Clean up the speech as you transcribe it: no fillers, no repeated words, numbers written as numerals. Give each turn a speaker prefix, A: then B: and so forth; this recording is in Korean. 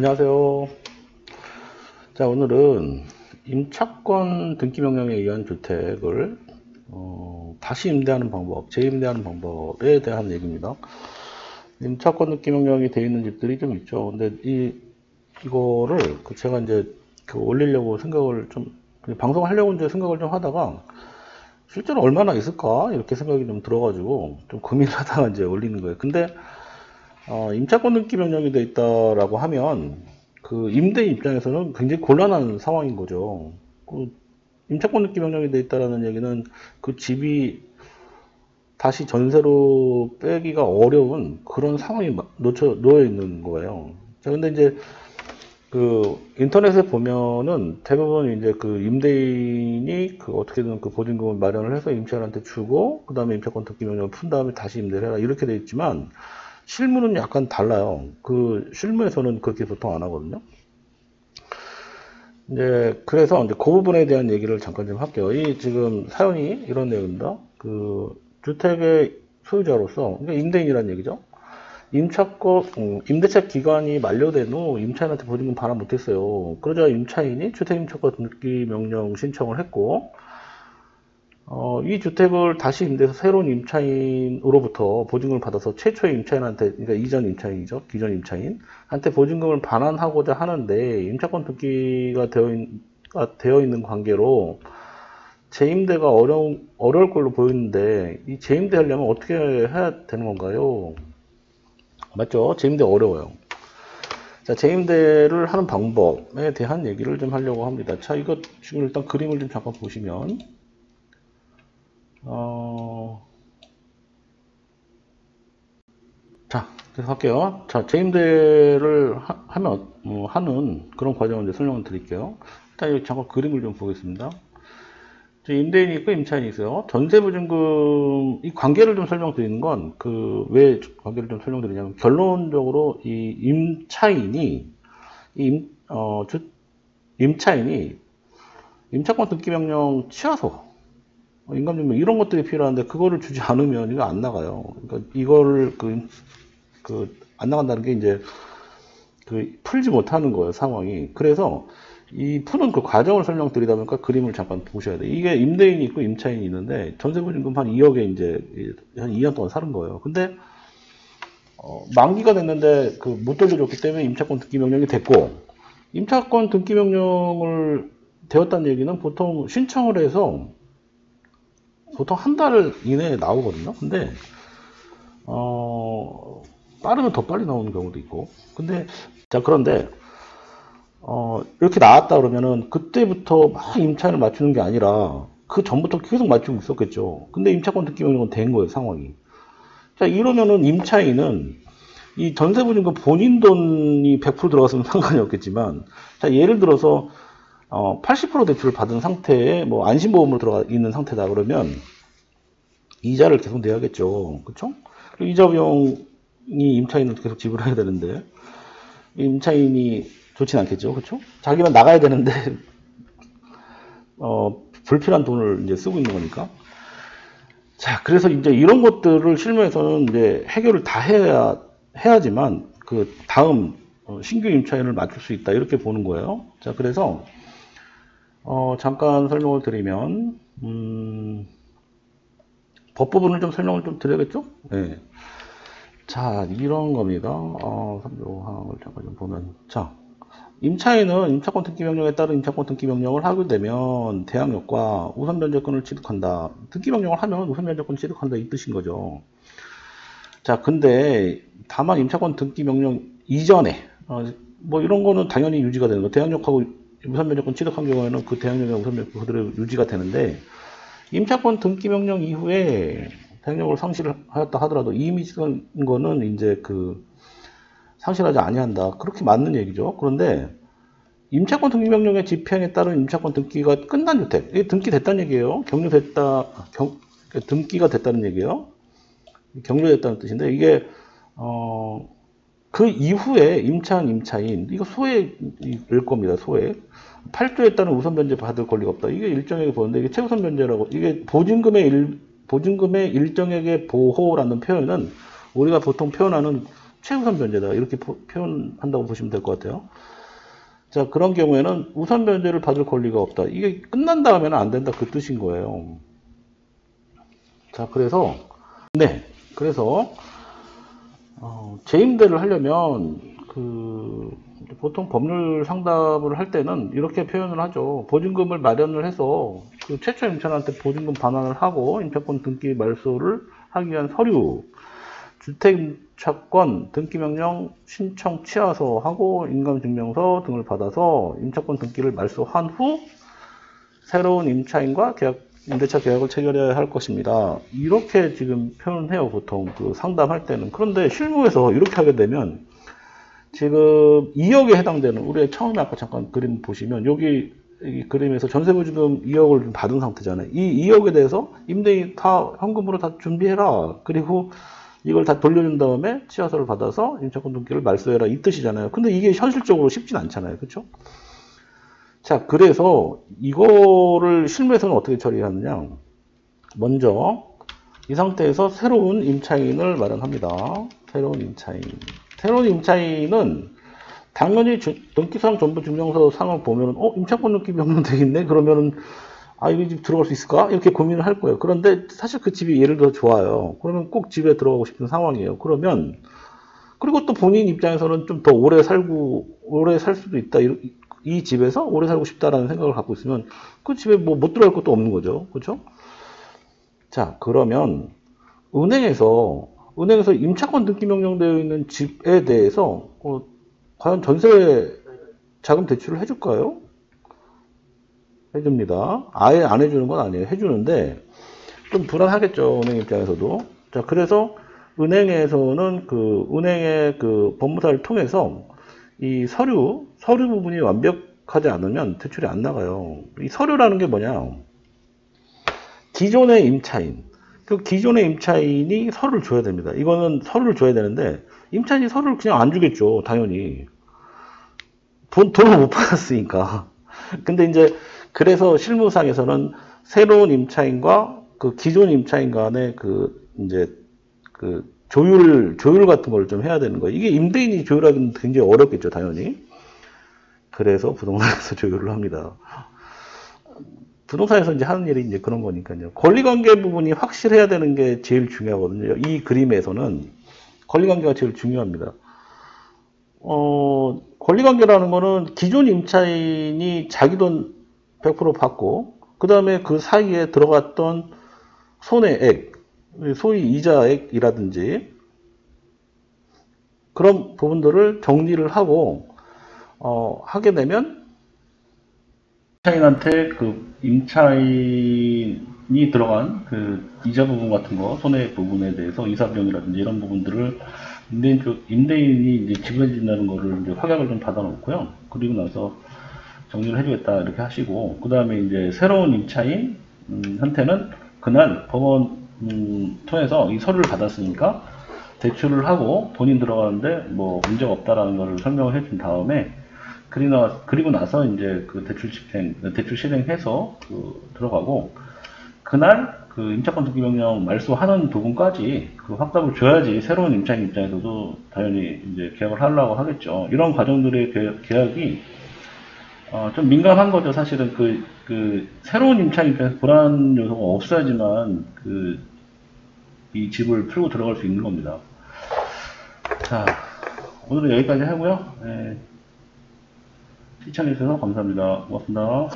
A: 안녕하세요. 자, 오늘은 임차권 등기명령에 의한 주택을 다시 임대하는 방법, 재임대하는 방법에 대한 얘기입니다. 임차권 등기명령이 되어 있는 집들이 좀 있죠. 근데 이거를 제가 이제 올리려고 생각을 좀, 방송하려고 이제 생각을 좀 하다가 실제로 얼마나 있을까? 이렇게 생각이 좀 들어가지고 좀 고민을 하다가 이제 올리는 거예요. 근데 임차권 등기명령이 되어 있다라고 하면 그 임대인 입장에서는 굉장히 곤란한 상황인 거죠. 임차권 등기명령이 되어 있다라는 얘기는 그 집이 다시 전세로 빼기가 어려운 그런 상황이 놓여 있는 거예요. 자, 근데 이제 그 인터넷에 보면은 대부분 이제 그 임대인이 그 어떻게든 그 보증금을 마련을 해서 임차인한테 주고 그 다음에 임차권 등기명령을 푼 다음에 다시 임대를 해라 이렇게 돼 있지만 실무는 약간 달라요. 그 실무에서는 그렇게 보통 안 하거든요. 이제 그래서 이제 그 부분에 대한 얘기를 잠깐 좀 할게요. 이 지금 사연이 이런 내용입니다. 그 주택의 소유자로서 그러니까 임대인이라는 얘기죠. 임대차 기간이 만료된 후 임차인한테 보증금 반환 못했어요. 그러자 임차인이 주택임차권 등기 명령 신청을 했고 이 주택을 다시 임대해서 새로운 임차인으로부터 보증금을 받아서 최초의 임차인한테, 그러니까 이전 임차인이죠. 기존 임차인한테 보증금을 반환하고자 하는데 임차권 등기가 되어 있는 관계로 재임대가 어려울 걸로 보이는데 이 재임대 하려면 어떻게 해야 되는 건가요? 맞죠? 재임대 어려워요. 자, 재임대를 하는 방법에 대한 얘기를 좀 하려고 합니다. 자, 이거 지금 일단 그림을 좀 잠깐 보시면 자, 계속 할게요. 자, 재임대를 하는 그런 과정을 이제 설명을 드릴게요. 일단 여기 잠깐 그림을 좀 보겠습니다. 임대인이 있고 임차인이 있어요. 전세보증금, 이 관계를 좀 설명드리는 건, 왜 관계를 좀 설명드리냐면, 결론적으로 이 임차인이 임차권 등기명령 취하소, 인감증명 이런 것들이 필요한데 그거를 주지 않으면 이거 안 나가요. 그러니까 이거를 안 나간다는 게 이제 풀지 못하는 거예요, 상황이. 그래서 이 푸는 그 과정을 설명드리다 보니까 그림을 잠깐 보셔야 돼요. 이게 임대인이 있고 임차인이 있는데 전세보증금 한 2억에 이제 한 2년 동안 사는 거예요. 근데 만기가 됐는데 못 돌려줬기 때문에 임차권 등기명령이 됐고, 임차권 등기명령을 되었다는 얘기는 보통 신청을 해서 보통 한 달 이내에 나오거든요. 근데 빠르면 더 빨리 나오는 경우도 있고. 그런데 이렇게 나왔다 그러면은 그때부터 막 임차인을 맞추는 게 아니라 그 전부터 계속 맞추고 있었겠죠. 근데 임차권 등기명령은 된 거예요, 상황이. 자, 이러면은 임차인은 이 전세보증금 본인 돈이 100% 들어갔으면 상관이 없겠지만, 자, 예를 들어서 80% 대출을 받은 상태에 뭐 안심보험으로 들어가 있는 상태다 그러면 이자를 계속 내야겠죠. 그쵸? 이자 비용이 임차인은 계속 지불해야 되는데 임차인이 좋진 않겠죠. 그쵸? 자기는 나가야 되는데 불필요한 돈을 이제 쓰고 있는 거니까. 자, 그래서 이제 이런 것들을 실무에서는 이제 해결을 다 해야지만 그 다음 신규 임차인을 맞출 수 있다 이렇게 보는 거예요. 자, 그래서 잠깐 설명을 드리면 법 부분을 좀 설명을 좀 드려야겠죠? 네. 자, 이런 겁니다. 3조항을 잠깐 좀 보면, 자, 임차인은 임차권 등기명령에 따른 임차권 등기명령을 하게 되면 대항력과 우선변제권을 취득한다. 등기명령을 하면 우선변제권을 취득한다 이 뜻인 거죠. 자, 근데 다만 임차권 등기명령 이전에 뭐 이런 거는 당연히 유지가 되는 거. 대항력하고 우선변제권 취득한 경우에는 그 대항력과 우선변제권 그대로 유지가 되는데 임차권 등기명령 이후에 대항력을 상실하였다 하더라도 이미 지은 거는 이제 상실하지 아니한다. 그렇게 맞는 얘기죠. 그런데 임차권 등기명령의 집행에 따른 임차권 등기가 끝난 주택, 이게 등기됐다는 얘기예요. 등기가 됐다는 얘기예요. 격려됐다는 뜻인데 이게 그 이후에 임차인 이거 소액일 겁니다. 소액. 8조에 따른 우선 변제 받을 권리가 없다. 이게 일정액에 보는데 이게 최우선 변제라고, 이게 보증금의 일정액의 보호라는 표현은 우리가 보통 표현하는 최우선 변제다. 이렇게 표현한다고 보시면 될 것 같아요. 자, 그런 경우에는 우선 변제를 받을 권리가 없다. 이게 끝난 다음에는 안 된다. 그 뜻인 거예요. 자, 그래서, 네. 그래서, 재임대를 하려면, 보통 법률 상담을 할 때는 이렇게 표현을 하죠. 보증금을 마련을 해서 그 최초 임차인한테 보증금 반환을 하고 임차권 등기 말소를 하기 위한 서류, 주택임차권 등기명령 신청 취하서하고 인감증명서 등을 받아서 임차권 등기를 말소한 후 새로운 임차인과 임대차 계약을 체결해야 할 것입니다. 이렇게 지금 표현해요. 보통 그 상담할 때는. 그런데 실무에서 이렇게 하게 되면 지금 2억에 해당되는, 우리 처음에 아까 잠깐 그림 보시면 여기 이 그림에서 전세보증금 2억을 받은 상태잖아요. 이 2억에 대해서 임대인 다 현금으로 다 준비해라. 그리고 이걸 다 돌려준 다음에 취하서를 받아서 임차권 등기를 말소해라. 이 뜻이잖아요. 근데 이게 현실적으로 쉽진 않잖아요. 그렇죠? 자, 그래서 이거를 실무에서는 어떻게 처리하느냐. 먼저 이 상태에서 새로운 임차인을 마련합니다. 새로운 임차인. 새로운 임차인은 당연히 등기사항 전부 증명서 상을 보면은 임차권 등기 명령 돼 있네. 그러면은 이 집 들어갈 수 있을까? 이렇게 고민을 할 거예요. 그런데 사실 그 집이 예를 들어 좋아요. 그러면 꼭 집에 들어가고 싶은 상황이에요. 그러면 그리고 또 본인 입장에서는 좀 더 오래 살 수도 있다. 이 집에서 오래 살고 싶다라는 생각을 갖고 있으면 그 집에 뭐 못 들어갈 것도 없는 거죠. 그렇죠? 자, 그러면 은행에서 임차권 등기 명령되어 있는 집에 대해서 과연 전세 자금 대출을 해줄까요? 해줍니다. 아예 안 해주는 건 아니에요. 해주는데 좀 불안하겠죠. 은행 입장에서도. 자, 그래서 은행에서는 은행의 법무사를 통해서 이 서류 부분이 완벽하지 않으면 대출이 안 나가요. 이 서류라는 게 뭐냐? 기존의 임차인. 기존의 임차인이 서류를 줘야 됩니다. 이거는 서류를 줘야 되는데, 임차인이 서류를 그냥 안 주겠죠. 당연히. 돈을 못 받았으니까. 근데 이제, 그래서 실무상에서는 새로운 임차인과 기존 임차인 간의 조율 같은 걸 좀 해야 되는 거예요. 이게 임대인이 조율하기는 굉장히 어렵겠죠, 당연히. 그래서 부동산에서 조율을 합니다. 부동산에서 이제 하는 일이 이제 그런 거니까요. 권리관계 부분이 확실해야 되는 게 제일 중요하거든요. 이 그림에서는 권리관계가 제일 중요합니다. 권리관계라는 거는 기존 임차인이 자기 돈 100% 받고, 그 다음에 그 사이에 들어갔던 손해액, 소위 이자액이라든지, 그런 부분들을 정리를 하고, 하게 되면, 임차인한테 임차인이 들어간 이자 부분 같은 거, 손해액 부분에 대해서 이사비용이라든지 이런 부분들을 임대인이 이제 지불해준다는 거를 이제 확약을 좀 받아놓고요. 그리고 나서 정리를 해주겠다 이렇게 하시고, 그 다음에 이제 새로운 임차인 한테는 그날 법원 통해서 이 서류를 받았으니까 대출을 하고 본인 들어가는데 뭐 문제가 없다라는 거를 설명을 해준 다음에, 그리고 나서 이제 대출 실행해서 들어가고, 그날 임차권 등기 명령 말소하는 부분까지 확답을 줘야지 새로운 임차인 입장에서도 당연히 이제 계약을 하려고 하겠죠. 이런 과정들의 계약이 좀 민감한 거죠. 사실은 새로운 임차인 입장에서 불안 요소가 없어야지만 이 집을 풀고 들어갈 수 있는 겁니다. 자, 오늘은 여기까지 하고요. 네. 시청해주셔서 감사합니다. 고맙습니다.